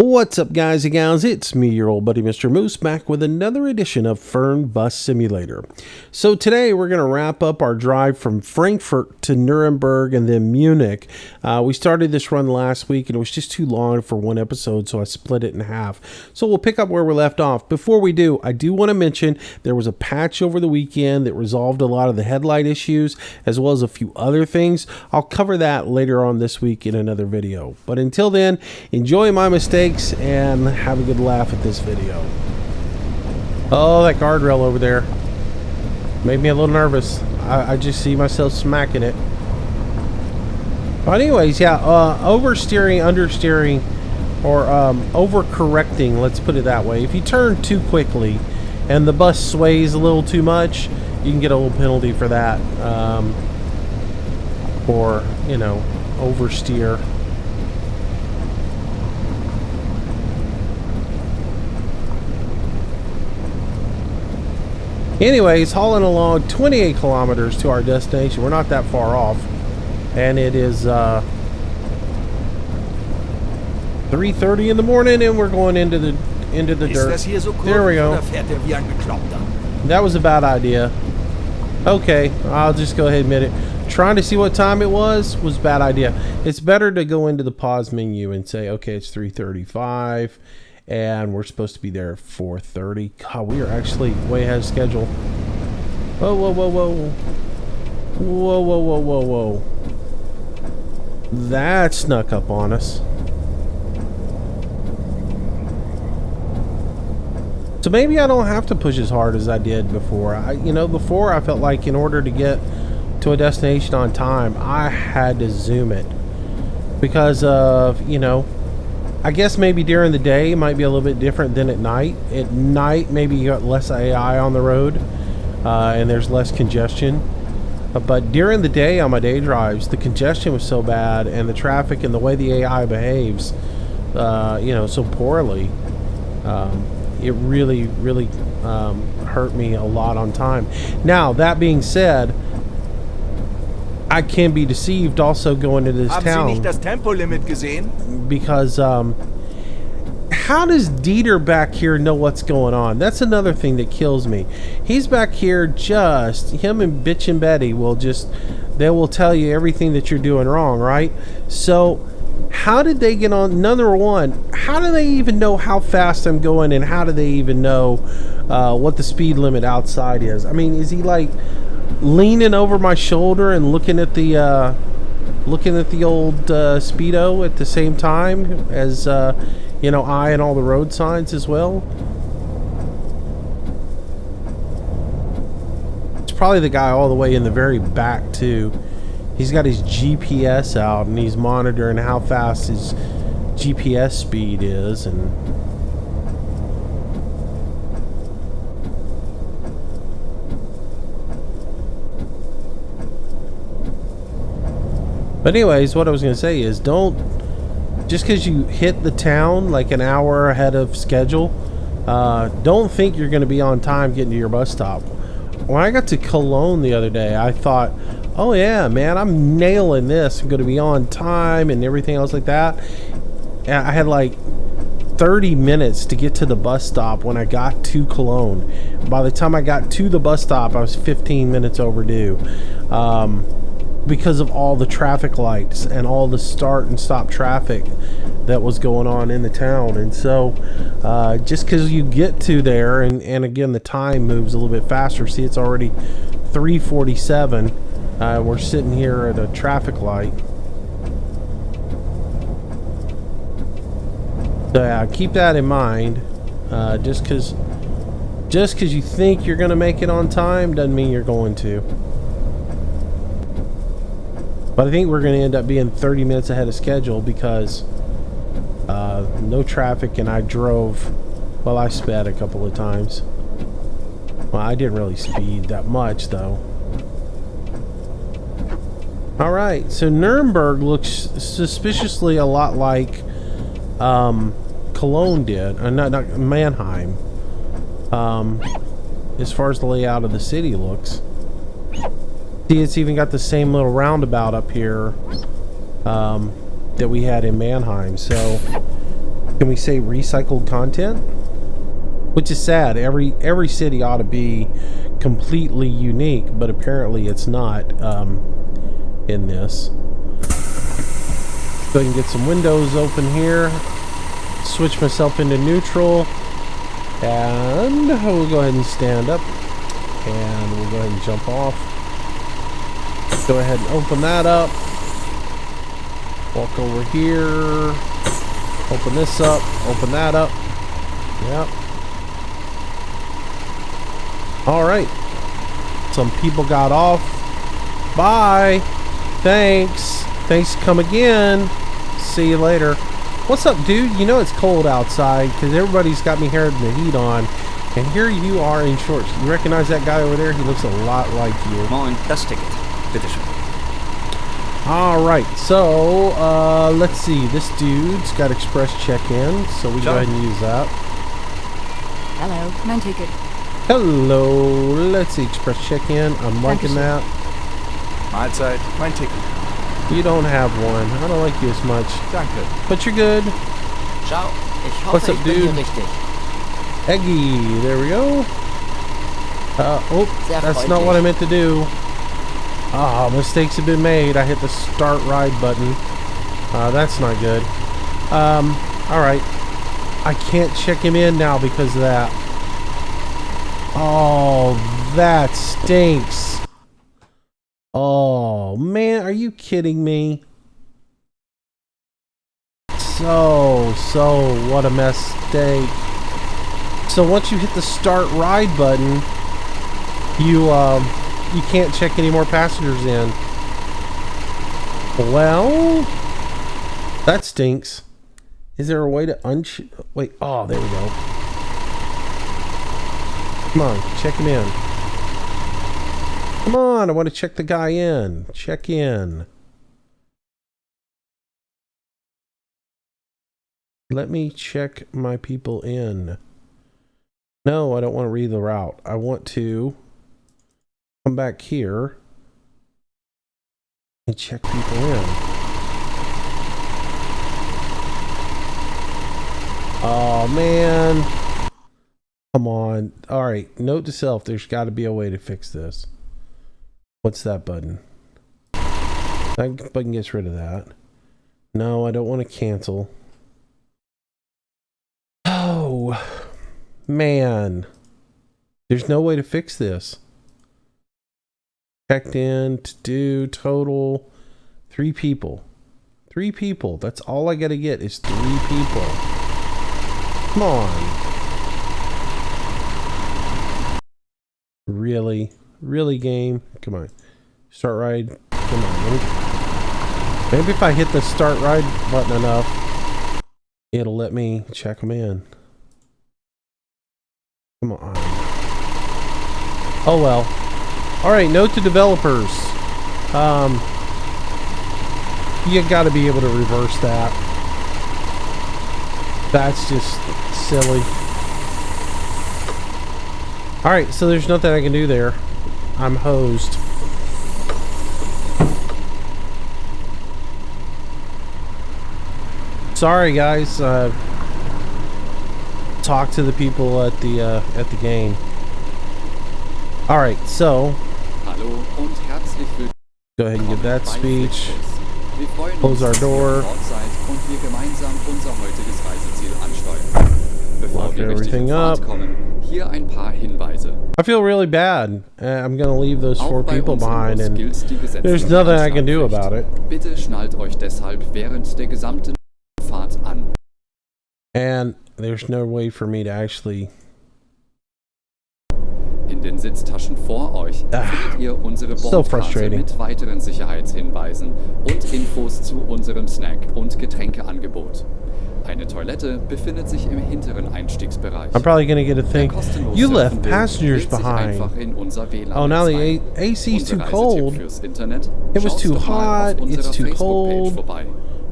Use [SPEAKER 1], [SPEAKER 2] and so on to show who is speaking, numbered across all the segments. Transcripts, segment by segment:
[SPEAKER 1] What's up, guys and gals? It's me, your old buddy Mr. Moose, back with another edition of Fernbus Simulator. So today we're going to wrap up our drive from Frankfurt to Nuremberg and then Munich. We started this run last week and it was just too long for one episode, so I split it in half. So we'll pick up where we left off. Before we do, I do want to mention there was a patch over the weekend that resolved a lot of the headlight issues as well as a few other things. I'll cover that later on this week in another video. But until then, enjoy my mistakes and have a good laugh at this video. Oh, that guardrail over there made me a little nervous. I just see myself smacking it. But anyways, yeah, oversteering, understeering, or overcorrecting, let's put it that way. If you turn too quickly and the bus sways a little too much, you can get a little penalty for that. Or, you know, oversteer. Anyways, hauling along 28 kilometers to our destination. We're not that far off. And it is 3:30 in the morning and we're going into the dirt. There we go. That was a bad idea. Okay, I'll just go ahead and admit it. Trying to see what time it was a bad idea. It's better to go into the pause menu and say, okay, it's 3:35. And we're supposed to be there at 4:30. God, we are actually way ahead of schedule. Whoa, whoa, whoa, whoa. Whoa, whoa, whoa, whoa, whoa. That snuck up on us. So maybe I don't have to push as hard as I did before. Before I felt like in order to get to a destination on time, I had to zoom it. Because of, I guess maybe during the day it might be a little bit different than at night. At night, maybe you got less AI on the road and there's less congestion. But during the day on my day drives, the congestion was so bad and the traffic and the way the AI behaves, so poorly, it really, really hurt me a lot on time. Now, that being said, I can be deceived also going to this town.
[SPEAKER 2] Haben Sie nicht das Tempolimit gesehen?
[SPEAKER 1] Because how does Dieter back here know what's going on? That's another thing that kills me. He's back here, him and Bitch and Betty they will tell you everything that you're doing wrong, right? So how did they get on? Number one, how do they even know how fast I'm going, and how do they even know what the speed limit outside is? I mean, is he like leaning over my shoulder and looking at the old Speedo at the same time as I and all the road signs as well? It's probably the guy all the way in the very back too. He's got his GPS out and he's monitoring how fast his GPS speed is. And but anyways, what I was going to say is just because you hit the town like an hour ahead of schedule, don't think you're going to be on time getting to your bus stop. When I got to Cologne the other day, I thought, oh yeah, man, I'm nailing this. I'm going to be on time and everything else like that. And I had like 30 minutes to get to the bus stop when I got to Cologne. By the time I got to the bus stop, I was 15 minutes overdue. Because of all the traffic lights and all the start and stop traffic that was going on in the town. And so just because you get to there and again the time moves a little bit faster. See, it's already 3:47. We're sitting here at a traffic light. So yeah, keep that in mind. Just because you think you're going to make it on time doesn't mean you're going to. But I think we're going to end up being 30 minutes ahead of schedule because no traffic and I sped a couple of times. Well, I didn't really speed that much though. Alright, so Nuremberg looks suspiciously a lot like Cologne did. Not Mannheim. As far as the layout of the city looks. See, it's even got the same little roundabout up here that we had in Mannheim. So Can we say recycled content? Which is sad. Every city ought to be completely unique, but apparently it's not in this. Go ahead and get some windows open here. Switch myself into neutral. And we'll go ahead and stand up. And we'll go ahead and jump off. Go ahead and open that up. Walk over here. Open this up. Open that up. Yep. Alright. Some people got off. Bye. Thanks. Thanks. Come again. See you later. What's up, dude? You know it's cold outside because everybody's got me here in the heat on. And here you are in shorts. You recognize that guy over there? He looks a lot like you.
[SPEAKER 3] Moin, das Ticket. Bitteschön.
[SPEAKER 1] Alright, so let's see. This dude's got express check-in, so we go ahead and use that.
[SPEAKER 4] Hello, mein Ticket.
[SPEAKER 1] Hello, let's see. Express check-in. I'm liking that.
[SPEAKER 2] Mahlzeit, mein Ticket.
[SPEAKER 1] You don't have one. I don't like you as much.
[SPEAKER 2] Danke.
[SPEAKER 1] But you're good.
[SPEAKER 3] Ciao. Ich hoffe,
[SPEAKER 1] What's up,
[SPEAKER 3] ich bin
[SPEAKER 1] dude?
[SPEAKER 3] hier richtig.
[SPEAKER 1] Eggy, there we go. Oh,
[SPEAKER 3] Sehr
[SPEAKER 1] that's
[SPEAKER 3] freundlich.
[SPEAKER 1] not what I meant to do. Ah, mistakes have been made. I hit the start ride button. That's not good. Alright. I can't check him in now because of that. Oh, that stinks. Oh, man, are you kidding me? So, what a mistake. So once you hit the start ride button, you can't check any more passengers in. Well, that stinks. Is there a way to wait, oh, there we go. Come on, check him in. Come on, I want to check the guy in. Check in. Let me check my people in. No, I don't want to read the route. I want to come back here and check people in. Oh, man. Come on. All right. Note to self, there's got to be a way to fix this. What's that button? That button gets rid of that. No, I don't want to cancel. Oh, man. There's no way to fix this. Checked in, to do, total. 3 people. 3 people. That's all I got to get is 3 people. Come on. Really? Really, game? Come on. Start ride. Come on. Maybe if I hit the start ride button enough, it'll let me check them in. Come on. Oh well. Alright, note to developers. You gotta be able to reverse that. That's just silly. Alright, so there's nothing I can do there. I'm hosed. Sorry guys, talk to the people at the game. Alright, so
[SPEAKER 5] Hallo und herzlich willkommen.
[SPEAKER 1] Go ahead and give that
[SPEAKER 5] bei
[SPEAKER 1] speech.
[SPEAKER 5] Frankfurt. Wir freuen
[SPEAKER 1] Close our
[SPEAKER 5] uns, dass ihr
[SPEAKER 1] door.
[SPEAKER 5] an Bord seid und wir gemeinsam unser heutiges Reiseziel ansteuern. Bevor
[SPEAKER 1] Lock
[SPEAKER 5] wir richtig
[SPEAKER 1] everything
[SPEAKER 5] in Fahrt
[SPEAKER 1] up.
[SPEAKER 5] kommen, hier ein paar Hinweise.
[SPEAKER 1] I feel really bad. I'm gonna leave those 4
[SPEAKER 5] Auch bei
[SPEAKER 1] people
[SPEAKER 5] uns im
[SPEAKER 1] behind
[SPEAKER 5] Bus
[SPEAKER 1] and
[SPEAKER 5] gilt die
[SPEAKER 1] there's
[SPEAKER 5] gesetzliche
[SPEAKER 1] nothing I can do
[SPEAKER 5] Anschnallpflicht.
[SPEAKER 1] about it.
[SPEAKER 5] Bitte schnallt euch deshalb während der gesamten Fahrt an.
[SPEAKER 1] And there's no way for me to actually
[SPEAKER 5] In den Sitztaschen vor euch findet ihr unsere
[SPEAKER 1] so
[SPEAKER 5] Bordkarte
[SPEAKER 1] frustrating.
[SPEAKER 5] mit weiteren Sicherheitshinweisen und Infos zu unserem Snack- und Getränkeangebot. Eine Toilette befindet sich im hinteren Einstiegsbereich.
[SPEAKER 1] I'm probably gonna get a
[SPEAKER 5] Wer
[SPEAKER 1] thing.
[SPEAKER 5] kostenlos
[SPEAKER 1] You
[SPEAKER 5] surfen
[SPEAKER 1] left
[SPEAKER 5] will,
[SPEAKER 1] passengers
[SPEAKER 5] wählt sich
[SPEAKER 1] behind.
[SPEAKER 5] einfach in unser WLAN
[SPEAKER 1] Oh, now the
[SPEAKER 5] ein.
[SPEAKER 1] AC is
[SPEAKER 5] Unser
[SPEAKER 1] too
[SPEAKER 5] Reisetipp
[SPEAKER 1] cold.
[SPEAKER 5] fürs Internet.
[SPEAKER 1] It was
[SPEAKER 5] Schaut
[SPEAKER 1] too
[SPEAKER 5] doch mal
[SPEAKER 1] hot,
[SPEAKER 5] auf
[SPEAKER 1] it's
[SPEAKER 5] unserer
[SPEAKER 1] too
[SPEAKER 5] Facebook-Page
[SPEAKER 1] cold.
[SPEAKER 5] vorbei.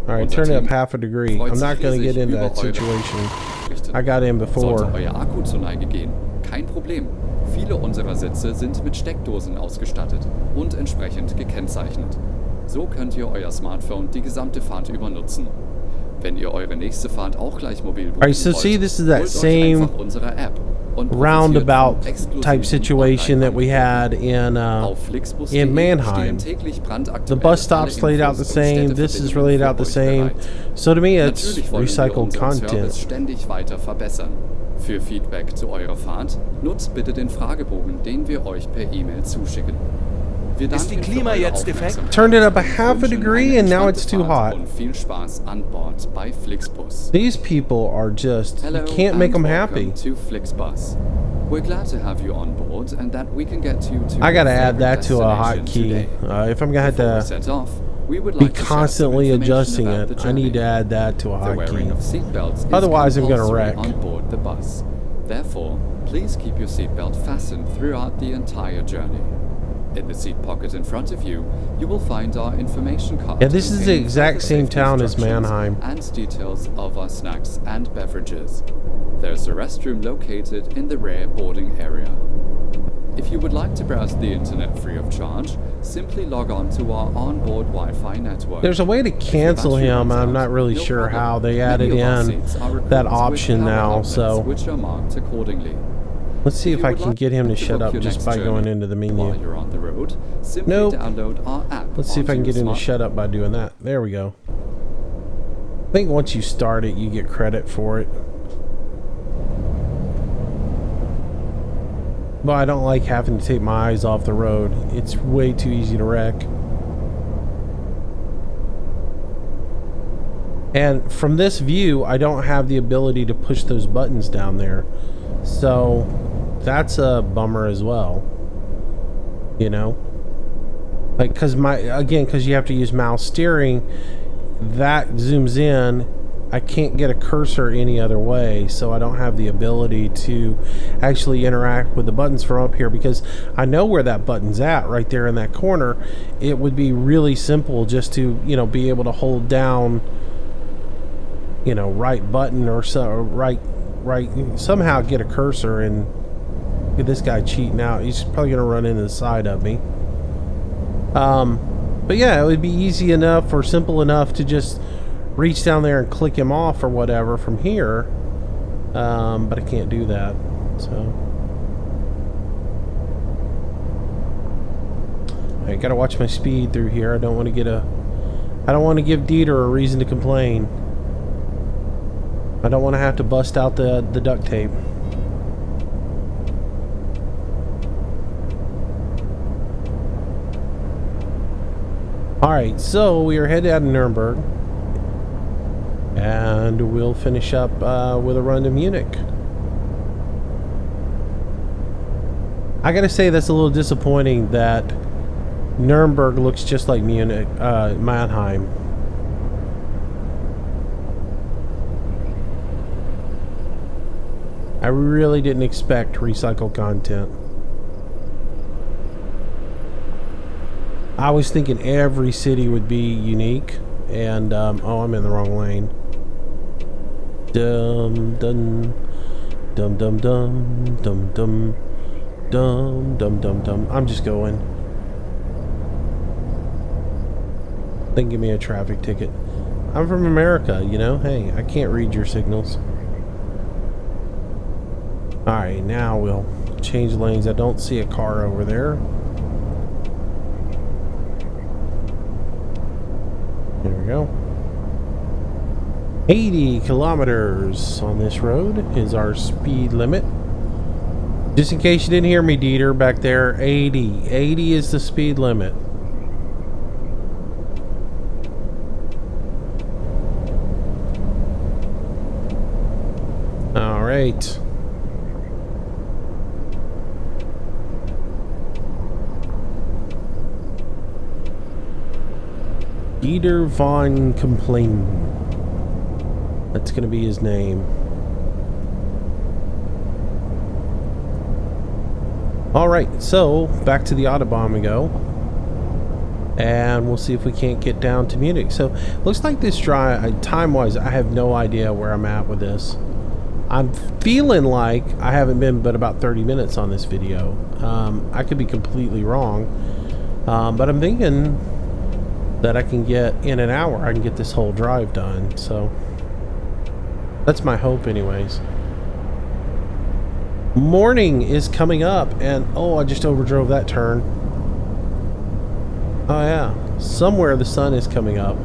[SPEAKER 1] Alright,
[SPEAKER 5] Unser
[SPEAKER 1] turn it
[SPEAKER 5] Team
[SPEAKER 1] up half a degree.
[SPEAKER 5] freut
[SPEAKER 1] I'm not
[SPEAKER 5] sich
[SPEAKER 1] gonna
[SPEAKER 5] riesig
[SPEAKER 1] get into
[SPEAKER 5] über
[SPEAKER 1] that
[SPEAKER 5] eure
[SPEAKER 1] situation.
[SPEAKER 5] Nachrichten.
[SPEAKER 1] I got in before.
[SPEAKER 5] Sollte euer Akku zur Neige gehen, kein Problem. Viele unserer Sitze sind mit Steckdosen ausgestattet und entsprechend gekennzeichnet. So könnt ihr euer Smartphone die gesamte Fahrt über nutzen. Wenn ihr eure nächste Fahrt auch gleich mobil buchen
[SPEAKER 1] Alright, so
[SPEAKER 5] wollt,
[SPEAKER 1] see, this is that
[SPEAKER 5] holt euch
[SPEAKER 1] same
[SPEAKER 5] einfach unsere App und
[SPEAKER 1] roundabout
[SPEAKER 5] profitiert vom
[SPEAKER 1] type
[SPEAKER 5] exklusiven
[SPEAKER 1] situation that we
[SPEAKER 5] Online-Angebot.
[SPEAKER 1] had
[SPEAKER 5] Auf Flixbus.de
[SPEAKER 1] in Mannheim.
[SPEAKER 5] stehen täglich
[SPEAKER 1] The
[SPEAKER 5] brandaktuelle
[SPEAKER 1] bus stops
[SPEAKER 5] alle
[SPEAKER 1] laid out the
[SPEAKER 5] Infos und
[SPEAKER 1] same. This is
[SPEAKER 5] Städteverbindungen
[SPEAKER 1] laid out the
[SPEAKER 5] für euch
[SPEAKER 1] same.
[SPEAKER 5] bereit.
[SPEAKER 1] So to me, it's
[SPEAKER 5] Natürlich wollen wir
[SPEAKER 1] recycled
[SPEAKER 5] unseren Service
[SPEAKER 1] content.
[SPEAKER 5] ständig weiter verbessern. Für Feedback zu eurer Fahrt nutzt bitte den Fragebogen, den wir euch per E-Mail zuschicken. Wir
[SPEAKER 2] Ist die
[SPEAKER 5] danken für
[SPEAKER 2] Klima
[SPEAKER 5] eure
[SPEAKER 2] jetzt defekt?
[SPEAKER 5] Aufmerksamkeit
[SPEAKER 1] Turned it up a
[SPEAKER 5] und
[SPEAKER 1] half a
[SPEAKER 5] wünschen
[SPEAKER 1] degree
[SPEAKER 5] eine
[SPEAKER 1] and now it's
[SPEAKER 5] entspannte
[SPEAKER 1] too
[SPEAKER 5] Fahrt
[SPEAKER 1] hot.
[SPEAKER 5] Und viel Spaß an Bord bei Flixbus.
[SPEAKER 1] These people are just, you
[SPEAKER 5] Hello
[SPEAKER 1] can't make them
[SPEAKER 5] and
[SPEAKER 1] happy.
[SPEAKER 5] welcome to Flixbus. We're glad to have you on board and that we can get you to
[SPEAKER 1] I gotta
[SPEAKER 5] your
[SPEAKER 1] add
[SPEAKER 5] favorite
[SPEAKER 1] that to a
[SPEAKER 5] destination
[SPEAKER 1] hotkey.
[SPEAKER 5] today.
[SPEAKER 1] If I'm gonna have
[SPEAKER 5] Before we
[SPEAKER 1] to
[SPEAKER 5] set off, we would
[SPEAKER 1] be
[SPEAKER 5] like to share some
[SPEAKER 1] constantly
[SPEAKER 5] information
[SPEAKER 1] adjusting
[SPEAKER 5] about
[SPEAKER 1] it,
[SPEAKER 5] the
[SPEAKER 1] I need to
[SPEAKER 5] journey.
[SPEAKER 1] add that to a
[SPEAKER 5] The wearing of
[SPEAKER 1] hotkey.
[SPEAKER 5] seatbelts is
[SPEAKER 1] Otherwise, I'm gonna
[SPEAKER 5] compulsory
[SPEAKER 1] wreck.
[SPEAKER 5] on board the bus. Therefore, please keep your seatbelt fastened throughout the entire journey. In the seat pocket in front of you, you will find our information card.
[SPEAKER 1] Yeah, this is the
[SPEAKER 5] containing
[SPEAKER 1] exact
[SPEAKER 5] further
[SPEAKER 1] same
[SPEAKER 5] safety
[SPEAKER 1] town as
[SPEAKER 5] instructions
[SPEAKER 1] Mannheim.
[SPEAKER 5] and details of our snacks and beverages. There's a restroom located in the rear boarding area. If you would like to browse the internet free of charge, simply log on to our onboard Wi-Fi network.
[SPEAKER 1] There's a way to
[SPEAKER 5] If your
[SPEAKER 1] cancel
[SPEAKER 5] battery
[SPEAKER 1] him.
[SPEAKER 5] runs
[SPEAKER 1] I'm
[SPEAKER 5] out,
[SPEAKER 1] not really
[SPEAKER 5] no
[SPEAKER 1] sure
[SPEAKER 5] problem.
[SPEAKER 1] how they
[SPEAKER 5] Many
[SPEAKER 1] added
[SPEAKER 5] of our
[SPEAKER 1] in
[SPEAKER 5] seats are equipped
[SPEAKER 1] that
[SPEAKER 5] with
[SPEAKER 1] option
[SPEAKER 5] power
[SPEAKER 1] now,
[SPEAKER 5] outlets,
[SPEAKER 1] so
[SPEAKER 5] which are marked accordingly.
[SPEAKER 1] let's see if
[SPEAKER 5] you
[SPEAKER 1] I
[SPEAKER 5] would
[SPEAKER 1] can
[SPEAKER 5] like
[SPEAKER 1] get him to
[SPEAKER 5] to
[SPEAKER 1] shut
[SPEAKER 5] book
[SPEAKER 1] up
[SPEAKER 5] your
[SPEAKER 1] just
[SPEAKER 5] next
[SPEAKER 1] by going
[SPEAKER 5] journey
[SPEAKER 1] into the
[SPEAKER 5] While
[SPEAKER 1] menu.
[SPEAKER 5] you're on the road, simply
[SPEAKER 1] Nope.
[SPEAKER 5] download our app.
[SPEAKER 1] Let's see if I can
[SPEAKER 5] onto
[SPEAKER 1] get
[SPEAKER 5] your
[SPEAKER 1] him to
[SPEAKER 5] smartphone.
[SPEAKER 1] shut up by doing that. There we go. I think once you start it, you get credit for it. But I don't like having to take my eyes off the road. It's way too easy to wreck. And from this view, I don't have the ability to push those buttons down there. So that's a bummer as well. You know? Like, because you have to use mouse steering, that zooms in. I can't get a cursor any other way, so I don't have the ability to actually interact with the buttons from up here, because I know where that button's at, right there in that corner. It would be really simple just to, you know, be able to hold down, you know, right button or so, right, somehow get a cursor. And look at this guy cheating out. He's probably gonna run into the side of me. But yeah, it would be easy enough or simple enough to just reach down there and click him off or whatever from here, but I can't do that. So I gotta watch my speed through here. I don't want to give Dieter a reason to complain. I don't want to have to bust out the duct tape. Alright, so we are headed out of Nuremberg. And we'll finish up with a run to Munich. I gotta say, that's a little disappointing that Nuremberg looks just like Munich, Mannheim. I really didn't expect recycled content. I was thinking every city would be unique, and oh, I'm in the wrong lane. Dum dum dum dum dum dum dum dum dum dum dum. I'm just going. Then give me a traffic ticket. I'm from America, you know. Hey, I can't read your signals. Alright, now we'll change lanes. I don't see a car over there. There we go. 80 kilometers on this road is our speed limit. Just in case you didn't hear me, Dieter, back there, 80. 80 is the speed limit. All right. Dieter von Complain. That's going to be his name. Alright, so back to the Autobahn we go. And we'll see if we can't get down to Munich. So, looks like this drive, time-wise, I have no idea where I'm at with this. I'm feeling like I haven't been but about 30 minutes on this video. I could be completely wrong. But I'm thinking that I can get in an hour. I can get this whole drive done. So that's my hope anyways. Morning is coming up, and oh, I just overdrove that turn. Oh yeah, somewhere the sun is coming up.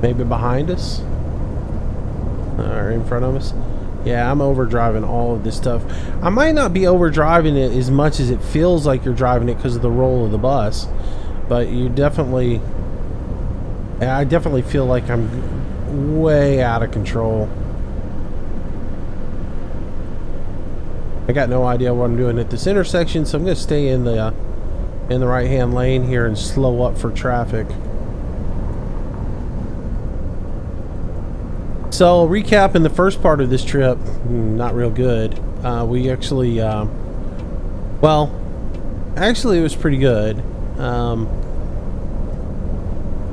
[SPEAKER 1] Maybe behind us or in front of us. Yeah, I'm overdriving all of this stuff. I might not be overdriving it as much as it feels like you're driving it because of the roll of the bus, but I definitely feel like I'm way out of control. I got no idea what I'm doing at this intersection, so I'm going to stay in the right-hand lane here and slow up for traffic. So, recapping the first part of this trip, not real good. We actually, well, actually it was pretty good.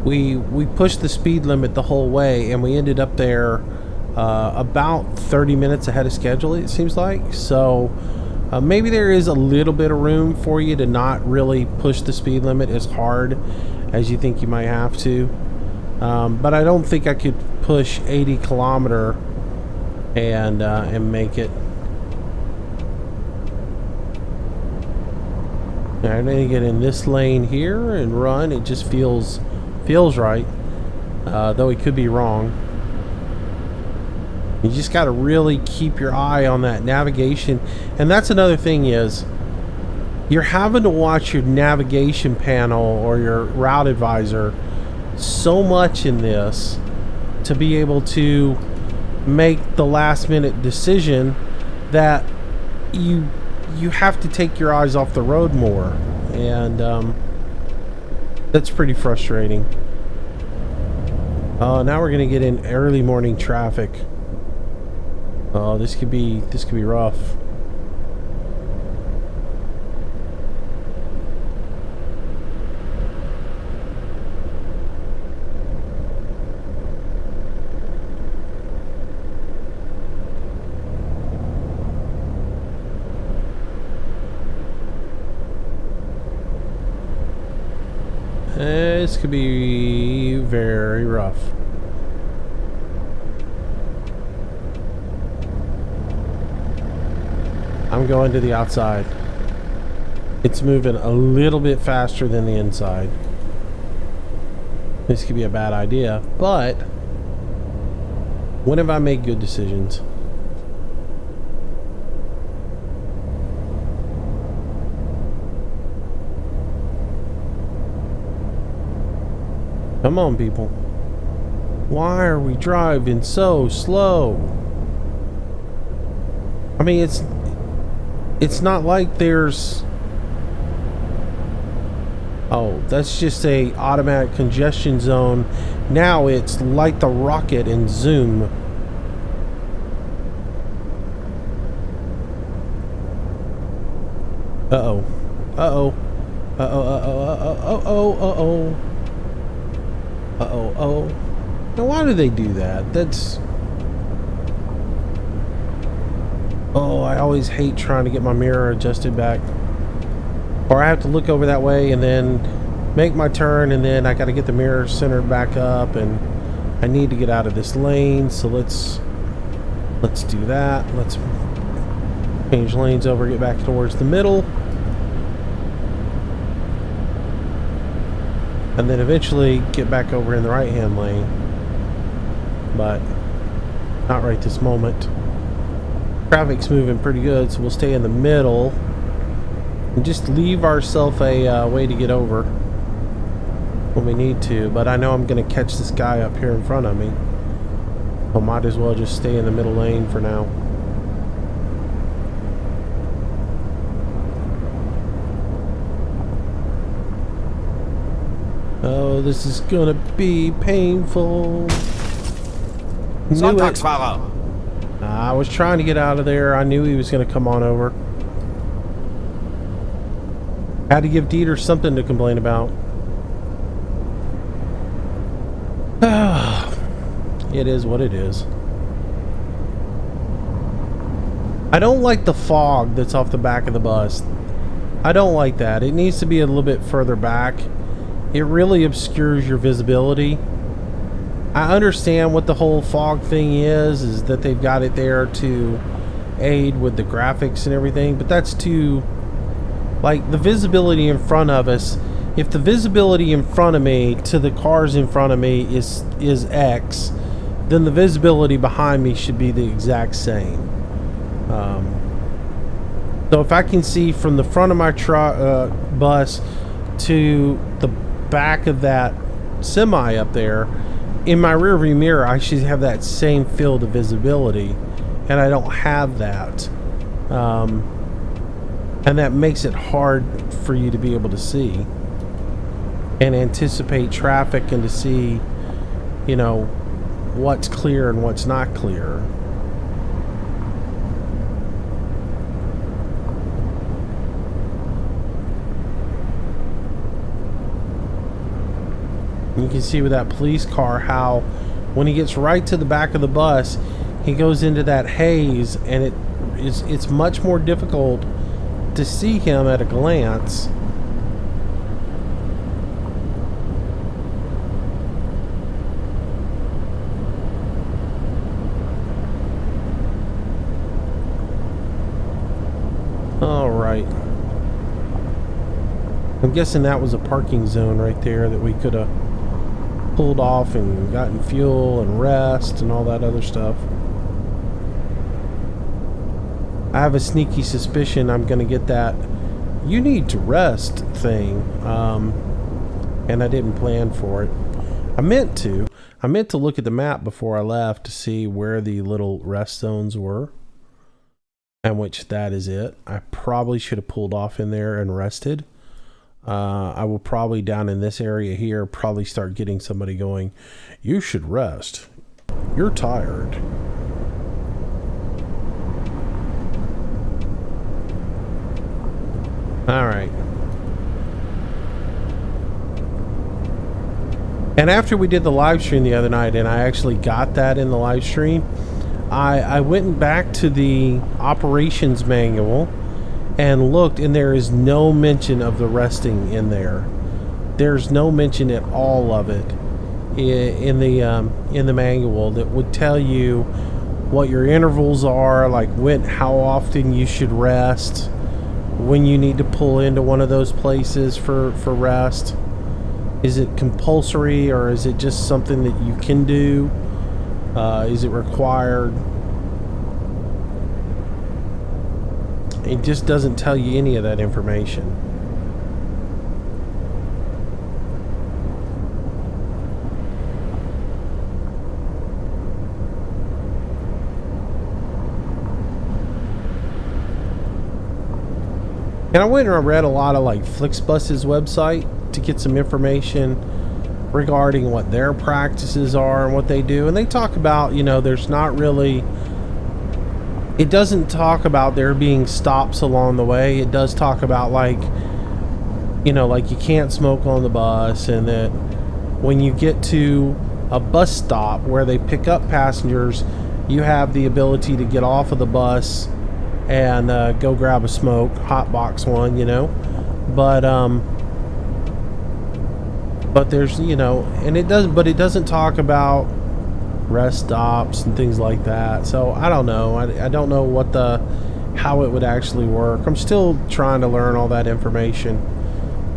[SPEAKER 1] We pushed the speed limit the whole way, and we ended up there about 30 minutes ahead of schedule, it seems like. So maybe there is a little bit of room for you to not really push the speed limit as hard as you think you might have to. But I don't think I could push 80 kilometer and make it. I'm gonna get in this lane here and run. It just feels right, though it could be wrong. You just got to really keep your eye on that navigation. And that's another thing is you're having to watch your navigation panel or your route advisor so much in this to be able to make the last minute decision that you have to take your eyes off the road more. And that's pretty frustrating. Now we're going to get in early morning traffic. Oh, this could be rough. This could be very rough. I'm going to the outside. It's moving a little bit faster than the inside. This could be a bad idea, but when have I made good decisions? Come on, people. Why are we driving so slow? I mean, it's not like there's... Oh, that's just a automatic congestion zone. Now it's light the rocket and zoom. Uh-oh. Uh-oh. Uh-oh, uh-oh. Uh-oh. Now, why do they do that? That's... Oh, I always hate trying to get my mirror adjusted back. Or I have to look over that way and then make my turn, and then I got to get the mirror centered back up, and I need to get out of this lane, so let's do that. Let's change lanes over, get back towards the middle. And then eventually get back over in the right-hand lane. But not right this moment. Traffic's moving pretty good, so we'll stay in the middle and just leave ourselves a way to get over when we need to. But I know I'm going to catch this guy up here in front of me. I might as well just stay in the middle lane for now. Oh, this is gonna be painful.
[SPEAKER 3] Sonntagsfahrer.
[SPEAKER 1] I was trying to get out of there. I knew he was gonna come on over. Had to give Dieter something to complain about. It is what it is. I don't like the fog that's off the back of the bus. I don't like that. It needs to be a little bit further back. it really obscures your visibility. I understand what the whole fog thing is that they've got it there to aid with the graphics and everything, but that's too, like, the visibility in front of us. If the visibility in front of me to the cars in front of me is X, then the visibility behind me should be the exact same. So if I can see from the front of my bus to the back of that semi up there, in my rearview mirror, I should have that same field of visibility, and I don't have that. And that makes it hard for you to be able to see and anticipate traffic and to see, you know, what's clear and what's not clear. You can see with that police car how when he gets right to the back of the bus, he goes into that haze, and it's much more difficult to see him at a glance. All right. I'm guessing that was a parking zone right there that we could have pulled off and gotten fuel and rest and all that other stuff. I have a sneaky suspicion I'm going to get that "you need to rest" thing, and I didn't plan for it. I meant to look at the map before I left to see where the little rest zones were, and which that is it. I probably should have pulled off in there and rested. I will probably down in this area here probably start getting somebody going, "You should rest. You're tired." All right. And after we did the live stream the other night, and I actually got that in the live stream, I went back to the operations manual and looked, and there is no mention of the resting in there. There's no mention at all of it in the manual that would tell you what your intervals are, like how often you should rest, when you need to pull into one of those places for rest. Is it compulsory, or is it just something that you can do? Is it required? It just doesn't tell you any of that information. And I went and read a lot of like Flixbus's website to get some information regarding what their practices are and what they do. And they talk about, you know, there's not really... It doesn't talk about there being stops along the way. It does talk about, like, you know, like you can't smoke on the bus, and that when you get to a bus stop where they pick up passengers, you have the ability to get off of the bus and go grab a smoke, hot box one, you know. But there's, you know, and it doesn't talk about rest stops and things like that. So I don't know. I don't know how it would actually work. I'm still trying to learn all that information.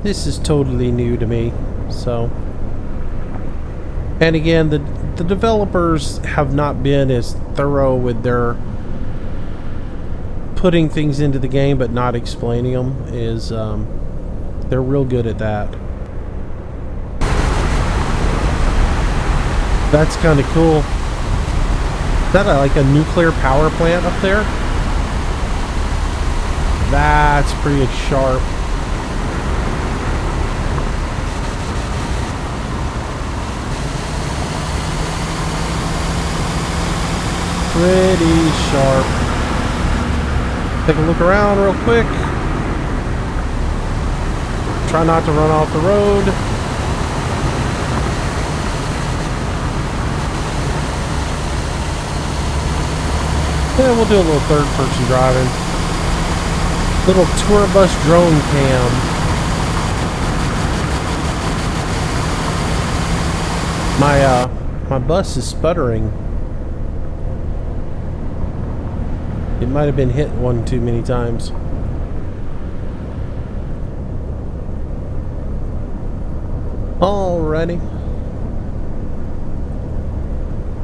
[SPEAKER 1] This is totally new to me. So, and again, the developers have not been as thorough with their putting things into the game but not explaining them. They're real good at that. That's kind of cool. Is that like a nuclear power plant up there? That's pretty sharp. Pretty sharp. Take a look around real quick. Try not to run off the road. Yeah, we'll do a little third-person driving. Little tour bus drone cam. My bus is sputtering. It might have been hit one too many times. Alrighty.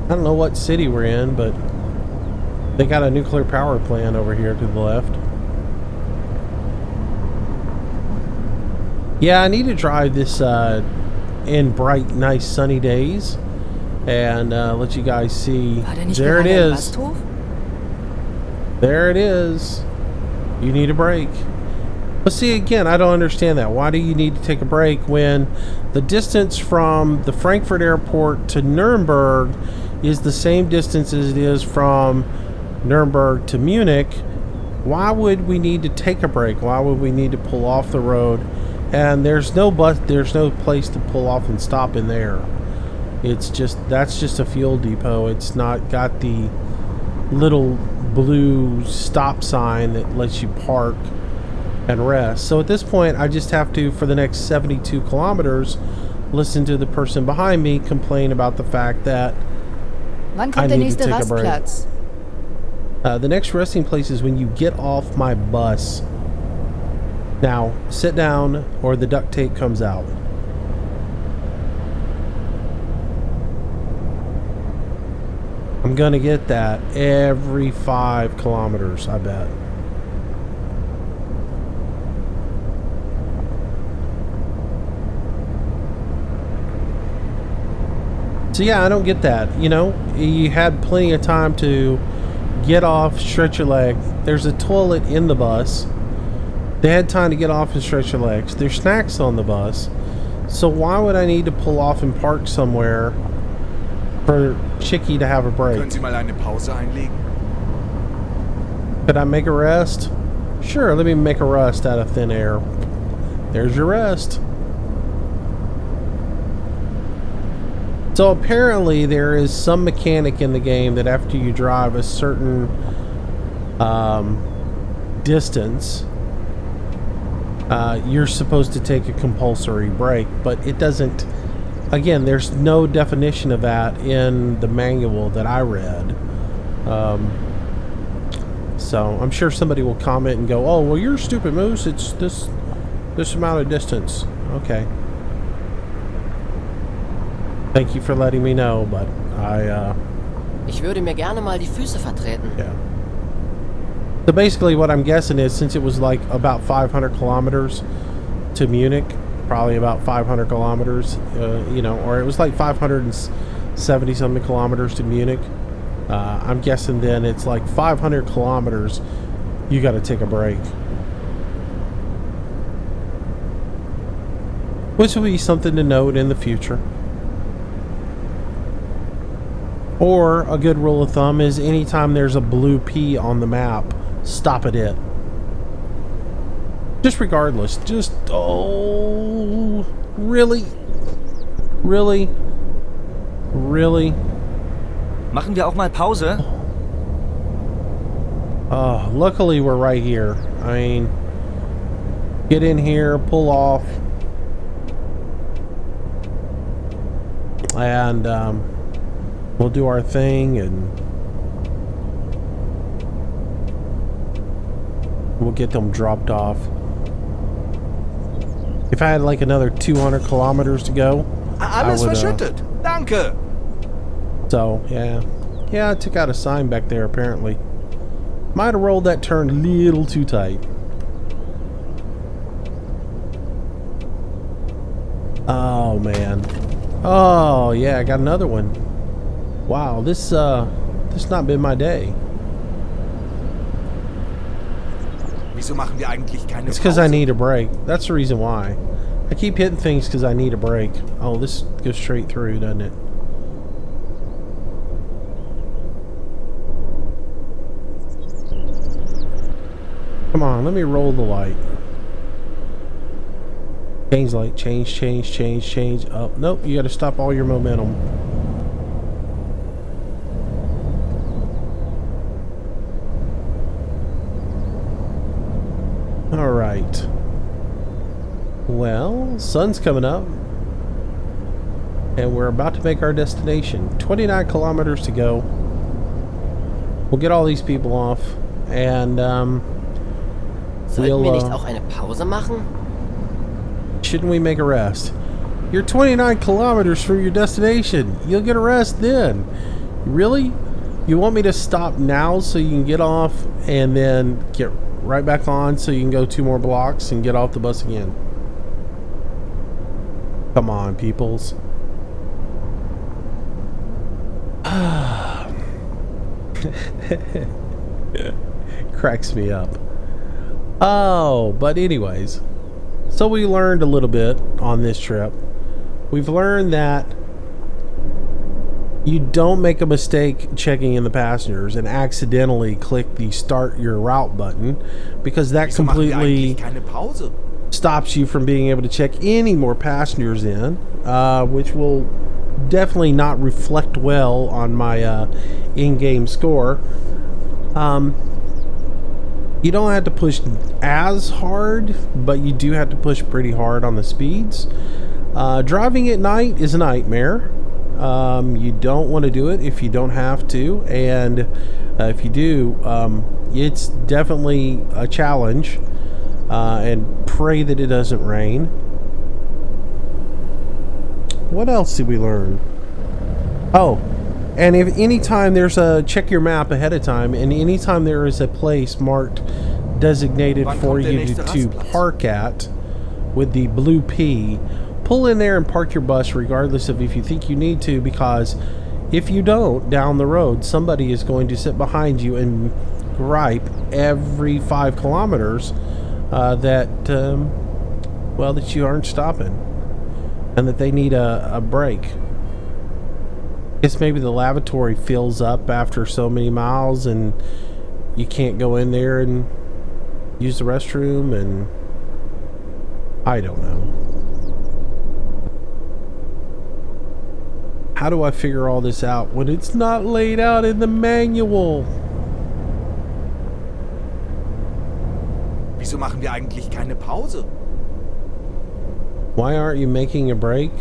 [SPEAKER 1] I don't know what city we're in, but they got a nuclear power plant over here to the left. Yeah, I need to drive this in bright, nice, sunny days and let you guys see. There it is. There it is. You need a break. But see, again, I don't understand that. Why do you need to take a break when the distance from the Frankfurt airport to Nuremberg is the same distance as it is from Nuremberg to Munich? Why would we need to take a break? Why would we need to pull off the road? And there's no place to pull off and stop in there. It's just, that's just a fuel depot. It's not got the little blue stop sign that lets you park and rest. So at this point, I just have to, for the next 72 kilometers, listen to the person behind me complain about the fact that
[SPEAKER 4] Wann kommt der nächste Rastplatz?
[SPEAKER 1] The next resting place is when you get off my bus. Now, sit down or the duct tape comes out. I'm gonna get that every 5 kilometers, I bet. So yeah, I don't get that. You know, you had plenty of time to get off, stretch your leg. There's a toilet in the bus. They had time to get off and stretch your legs. There's snacks on the bus. So why would I need to pull off and park somewhere for Chicky to have a break?
[SPEAKER 2] Können Sie mal eine Pause einlegen?
[SPEAKER 1] Could I make a rest? Sure, let me make a rest out of thin air. There's your rest. So apparently there is some mechanic in the game that after you drive a certain distance, you're supposed to take a compulsory break, but it doesn't. Again, there's no definition of that in the manual that I read. So I'm sure somebody will comment and go, "Oh, well, you're stupid, Moose. It's this amount of distance." Okay. Thank you for letting me know, but
[SPEAKER 3] Ich würde mir gerne mal die Füße vertreten.
[SPEAKER 1] yeah. So basically what I'm guessing is, since it was like about 500 kilometers to Munich, probably about 500 kilometers, you know, or it was like 570 something kilometers to Munich. I'm guessing then it's like 500 kilometers, you got to take a break. Which will be something to note in the future. Or a good rule of thumb is anytime there's a blue P on the map, stop at it. Just regardless. Just, oh, really? Really? Really?
[SPEAKER 3] Machen wir auch mal Pause?
[SPEAKER 1] Luckily we're right here. I mean, get in here, pull off, and we'll do our thing, and we'll get them dropped off. If I had like another 200 kilometers to go,
[SPEAKER 2] Alles verschüttet. Danke.
[SPEAKER 1] So, yeah. Yeah, I took out a sign back there, apparently. Might have rolled that turn a little too tight. Oh, man. Oh, yeah, I got another one. Wow, this not been my day.
[SPEAKER 2] Wieso machen wir eigentlich keine
[SPEAKER 1] It's because I
[SPEAKER 2] Pause?
[SPEAKER 1] need a break. That's the reason why. I keep hitting things because I need a break. Oh, this goes straight through, doesn't it? Come on, let me roll the light. Change light, change. Oh, nope, you gotta stop all your momentum. Alright. Well, sun's coming up. And we're about to make our destination. 29 kilometers to go. We'll get all these people off. And,
[SPEAKER 3] Sollten wir nicht auch eine Pause machen?
[SPEAKER 1] shouldn't we make a rest? You're 29 kilometers from your destination. You'll get a rest then. Really? You want me to stop now so you can get off and then get right back on so you can go 2 more blocks and get off the bus again? Come on, peoples. Cracks me up. Oh, but anyways, so we learned a little bit on this trip. We've learned that you don't make a mistake checking in the passengers and accidentally click the start your route button, because that completely stops you from being able to check any more passengers in, which will definitely not reflect well on my in-game score. You don't have to push as hard, but you do have to push pretty hard on the speeds. Driving at night is a nightmare. You don't want to do it if you don't have to, and if you do, it's definitely a challenge, and pray that it doesn't rain. What else did we learn? Oh, and if anytime there's a check your map ahead of time, and anytime there is a place marked designated for you to park at with the blue P, pull in there and park your bus regardless of if you think you need to, because if you don't, down the road somebody is going to sit behind you and gripe every 5 kilometers that you aren't stopping and that they need a break. Guess maybe the lavatory fills up after so many miles and you can't go in there and use the restroom, and I don't know. How do I figure all this out when it's not laid out in the manual?
[SPEAKER 2] Wieso machen wir eigentlich keine Pause?
[SPEAKER 1] Why aren't you making a break?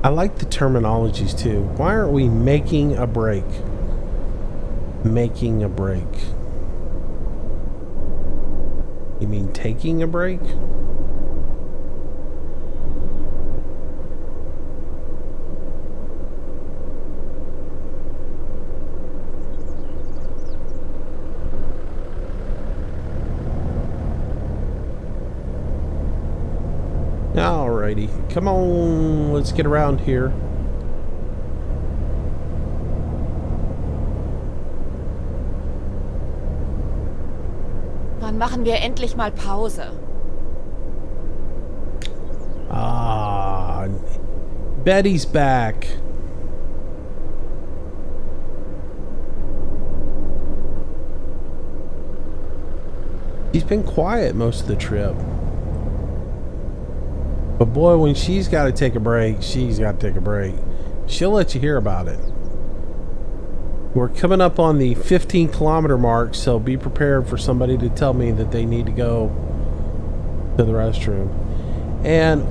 [SPEAKER 1] I like the terminologies too. Why aren't we making a break? Making a break. You mean taking a break? Alrighty, come on, let's get around here.
[SPEAKER 4] Wann machen wir endlich mal Pause?
[SPEAKER 1] Ah, Betty's back. She's been quiet most of the trip. But boy, when she's got to take a break, she's got to take a break. She'll let you hear about it. We're coming up on the 15 kilometer mark, so be prepared for somebody to tell me that they need to go to the restroom. And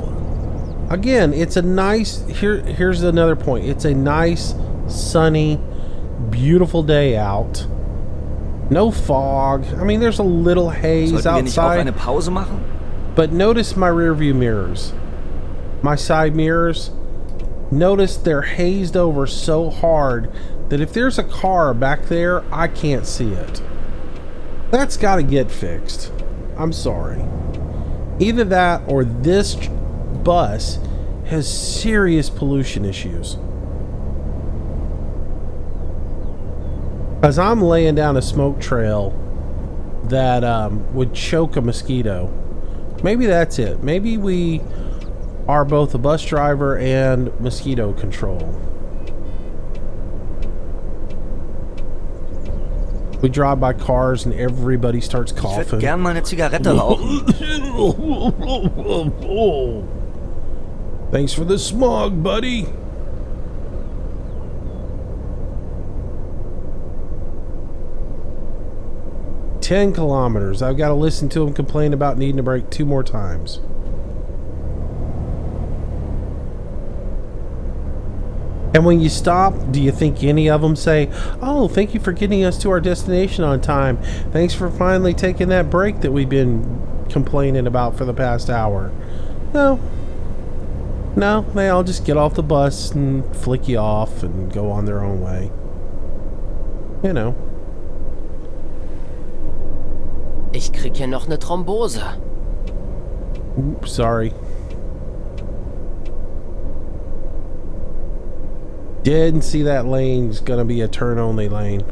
[SPEAKER 1] again, it's a nice, here's another point. It's a nice, sunny, beautiful day out. No fog. I mean, there's a little haze outside.
[SPEAKER 2] Sollten wir nicht auch eine Pause machen?
[SPEAKER 1] But notice my rear view mirrors, my side mirrors. Notice they're hazed over so hard that if there's a car back there, I can't see it. That's got to get fixed. I'm sorry. Either that or this bus has serious pollution issues. Because I'm laying down a smoke trail that would choke a mosquito. Maybe that's it. Maybe we are both a bus driver and mosquito control. We drive by cars and everybody starts coughing.
[SPEAKER 2] Ich würde gern mal eine Zigarette rauchen.
[SPEAKER 1] Thanks for the smog, buddy. "10 kilometers. I've got to listen to him complain about needing a break 2 more times." And when you stop, do you think any of them say, "Oh, thank you for getting us to our destination on time. Thanks for finally taking that break that we've been complaining about for the past hour"? No. No, they all just get off the bus and flick you off and go on their own way. You know.
[SPEAKER 3] Ich krieg hier noch eine Thrombose.
[SPEAKER 1] Oops, sorry. Didn't see that lane. It's gonna be a turn-only lane.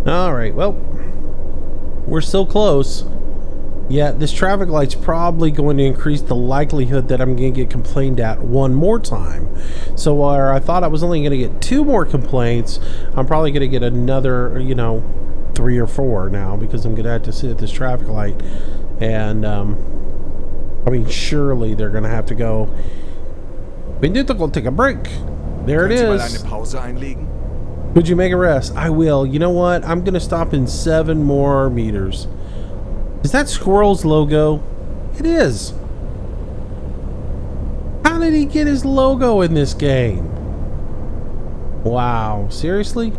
[SPEAKER 1] Alright, well, we're so close. Yeah, this traffic light's probably going to increase the likelihood that I'm going to get complained at one more time. So where I thought I was only going to get 2 more complaints, I'm probably going to get another, 3 or 4 now, because I'm going to have to sit at this traffic light. And, surely they're going to have to go, "We need to go take a break." There it
[SPEAKER 2] Können Sie mal
[SPEAKER 1] is.
[SPEAKER 2] eine Pause einlegen?
[SPEAKER 1] Would you make a rest? I will. You know what? I'm going to stop in 7 more meters. Is that Squirrel's logo? It is. How did he get his logo in this game? Wow. Seriously?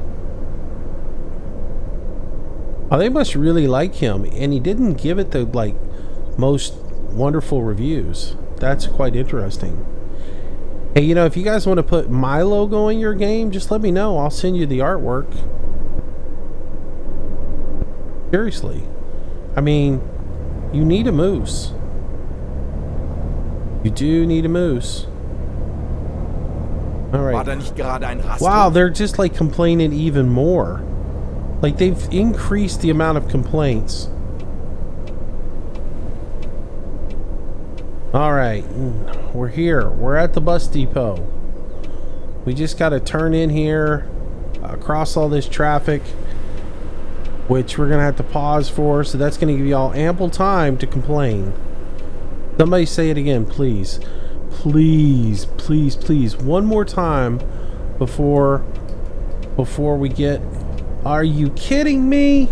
[SPEAKER 1] Oh, they must really like him. And he didn't give it the, most wonderful reviews. That's quite interesting. Hey, if you guys want to put my logo in your game, just let me know. I'll send you the artwork. Seriously. You need a moose. You do need a moose.
[SPEAKER 2] War
[SPEAKER 1] Alright.
[SPEAKER 2] da nicht gerade ein Rasthof?
[SPEAKER 1] Wow, they're just complaining even more. They've increased the amount of complaints. Alright. We're here. We're at the bus depot. We just got to turn in here, across all this traffic, which we're going to have to pause for, so that's going to give you all ample time to complain. Somebody say it again, please. Please, please, please. One more time before we get... Are you kidding me?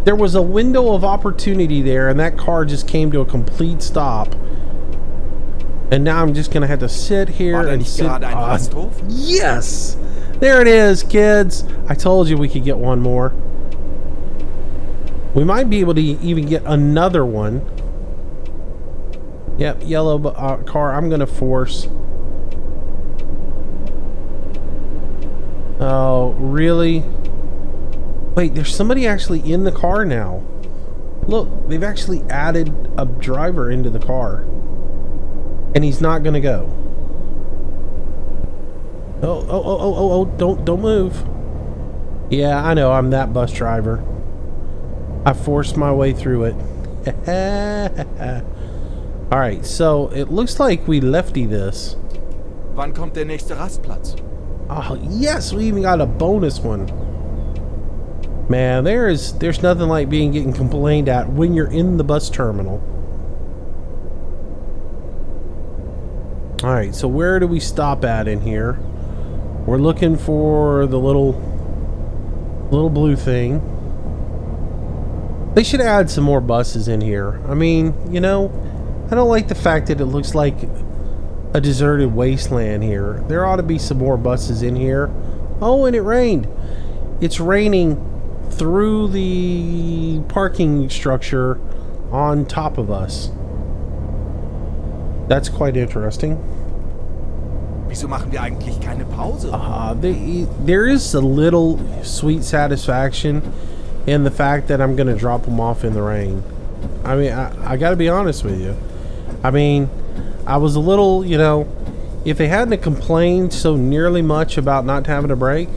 [SPEAKER 1] There was a window of opportunity there, and that car just came to a complete stop. And now I'm just going to have to sit here
[SPEAKER 2] War da
[SPEAKER 1] and
[SPEAKER 2] nicht
[SPEAKER 1] sit...
[SPEAKER 2] gerade ein Rasthof?
[SPEAKER 1] Yes! There it is, kids. I told you we could get one more. We might be able to even get another one. Yep, yellow car. I'm going to force. Oh, really? Wait, there's somebody actually in the car now. Look, they've actually added a driver into the car. And he's not going to go. Oh, don't move. Yeah, I know, I'm that bus driver. I forced my way through it. Alright, so it looks like we lefty this.
[SPEAKER 2] Wann kommt der nächste Rastplatz?
[SPEAKER 1] Oh, yes, we even got a bonus one. Man, there's nothing like getting complained at when you're in the bus terminal. Alright, so where do we stop at in here? We're looking for the little blue thing. They should add some more buses in here. I don't like the fact that it looks like a deserted wasteland here. There ought to be some more buses in here. Oh, and it rained. It's raining through the parking structure on top of us. That's quite interesting.
[SPEAKER 2] Wieso machen wir eigentlich keine Pause?
[SPEAKER 1] There is a little sweet satisfaction in the fact that I'm going to drop them off in the rain. I got to be honest with you. I was a little, if they hadn't complained so nearly much about not having a break,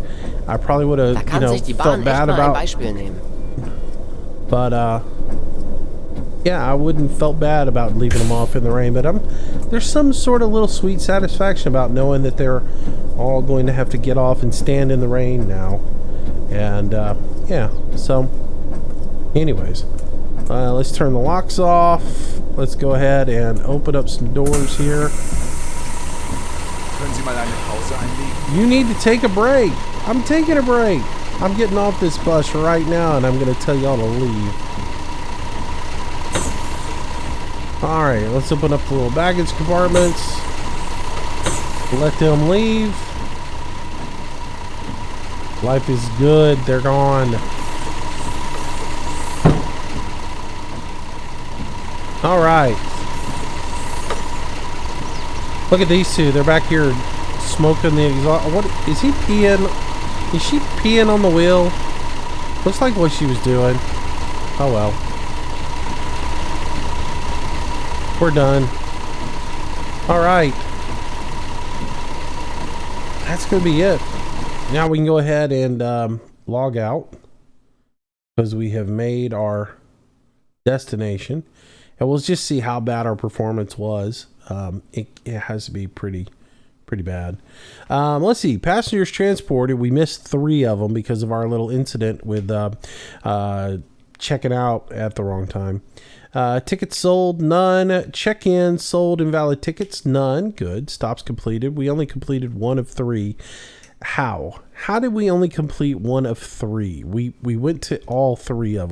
[SPEAKER 1] I probably would have,
[SPEAKER 3] Da kann sich die
[SPEAKER 1] felt
[SPEAKER 3] Bahn echt
[SPEAKER 1] bad
[SPEAKER 3] mal ein
[SPEAKER 1] about.
[SPEAKER 3] Beispiel nehmen.
[SPEAKER 1] But yeah, I wouldn't felt bad about leaving them off in the rain. But there's some sort of little sweet satisfaction about knowing that they're all going to have to get off and stand in the rain now. And yeah, so anyways, let's turn the locks off. Let's go ahead and open up some doors here.
[SPEAKER 2] Können Sie mal eine Pause einlegen?
[SPEAKER 1] You need to take a break. I'm taking a break. I'm getting off this bus right now, and I'm going to tell y'all to leave. All right, let's open up the little baggage compartments. Let them leave. Life is good. They're gone. All right. Look at these two. They're back here smoking the exhaust. What is he peeing? Is she peeing on the wheel? Looks like what she was doing. Oh well. We're done. All right. That's gonna be it. Now we can go ahead and log out because we have made our destination, and we'll just see how bad our performance was. It has to be pretty bad. Let's see. Passengers transported. We missed 3 of them because of our little incident with checking out at the wrong time. Tickets sold, none. Check-in sold, invalid tickets, none. Good. Stops completed. We only completed 1 of 3. How did we only complete 1 of 3? We went to all 3 of them.